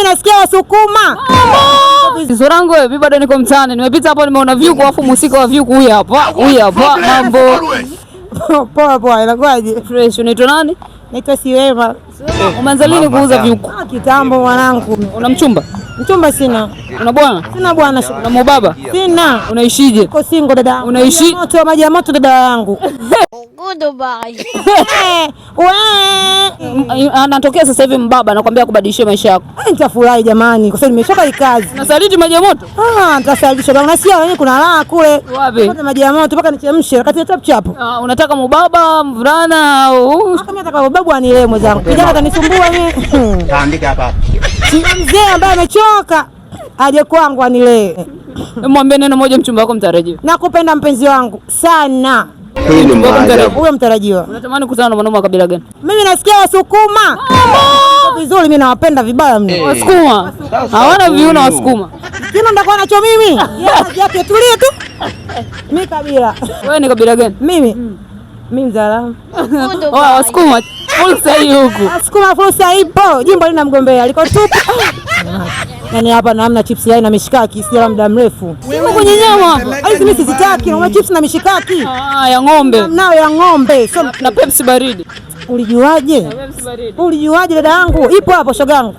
nasikia Wasukuma. Zorango mimi bado niko mtaani. Nimepita hapo nimeona vyuku afu musika wa vyuku huyu hapa. Mambo. Poa, inakwaje? Fresh. Unaitwa nani? Naitwa Siwema. Umeanza lini kuuza vyuku? Kitambo mwanangu. Una mchumba? Mchumba sina. Una bwana? Sina bwana. Una mbaba? Sina. Unaishije? Uko single dada. Unaishi? Maji ya moto dada yangu. Goodbye. Anatokea sasa hivi mbaba anakuambia kubadilishia maisha yako. Nitafurahi jamani kwa sababu nimeshoka hii kazi. Unasaliti maji ya moto? Nitasaliti bwana. Unasikia wewe kuna raha kule. Wapi? Maji ya moto mpaka nichemshe wakati chap chapo. Unataka mbaba, mvulana au? Kama nataka mbaba anilee mwenzangu. Kijana kanisumbua mimi. Taandika hapa. Si mzee ambaye amechoka. Aje kwangu anilee. Mwambie neno moja mchumba wako mtarajiwa. Nakupenda mpenzi wangu sana. Hii ni maajabu. Huyo mtarajiwa. Unatamani kukutana na mwanaume wa kabila gani? Mimi nasikia Wasukuma. Vizuri mimi nawapenda vibaya mno. Wasukuma. Hawana viuno Wasukuma. Kino ndakuwa nacho mimi. Yake tulie tu. Mimi kabila. Wewe ni kabila gani? Mimi Mzaramo. Wasukuma. Fursa hii huku. Wasukuma fursa ipo. Jimbo lina mgombea liko tupu. Yaani hapa na hamna chips na mishikaki sio muda mrefu. Sio kwenye nyama. Hizi mimi sizitaki, na chips na mishikaki. Ya ng'ombe. Nao ya ng'ombe. So na Pepsi baridi. Ulijuaje? Pepsi baridi. Ulijuaje dada yangu? Ipo hapo shogangu.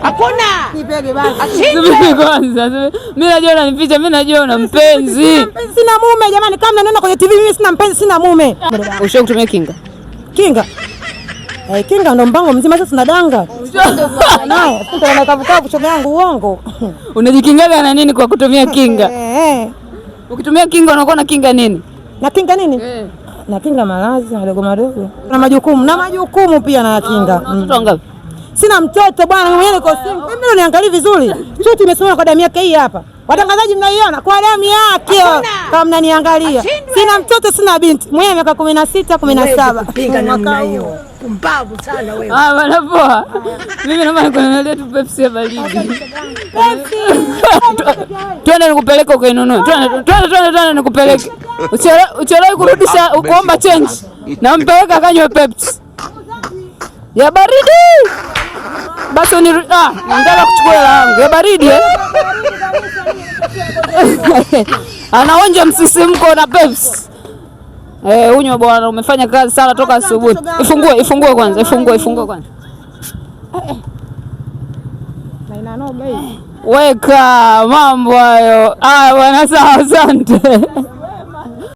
Hakuna. Nipege basi. Mimi kwanza. Mimi najua unanificha, mimi najua una mpenzi. Sina mume jamani, kama naona kwenye TV mimi sina mpenzi, sina mume. Ushawahi kutumia kinga? Kinga? Kinga ndo mpango mzima sasa tunadanga. Nao, sasa na kavukavu shoga yangu uongo. Unajikingaga na nini kwa kutumia kinga? Ukitumia kinga unakuwa na kinga nini? Na kinga nini? Na kinga maradhi madogo. Na majukumu pia na kinga. Mtoto wangapi? Sina mtoto bwana, mimi mwenyewe niko single. Mimi ndio niangalie vizuri. Chuti imesoma kwa damu yake hii hapa. Watangazaji mnaiona kwa damu yake. Kama mnaniangalia. Sina mtoto, sina binti. Mwenye miaka 16, 17. Pinga namna hiyo. Kumbavu sana wewe. Bana poa. Mimi naomba nikununulie tu Pepsi ya baridi. Pepsi. Twende nikupeleke ukainunue. Twende nikupeleke. Uchelewe kurudisha kuomba change. Nampeleka akanywe Pepsi. Ya baridi. Basi nataka kuchukua hela yangu. Ya baridi Anaonja msisimko na Pepsi. Unywe bwana, umefanya kazi sana toka asubuhi. Ifungue kwanza. Na inanoga hii. Weka mambo hayo. Bwana sawa, asante.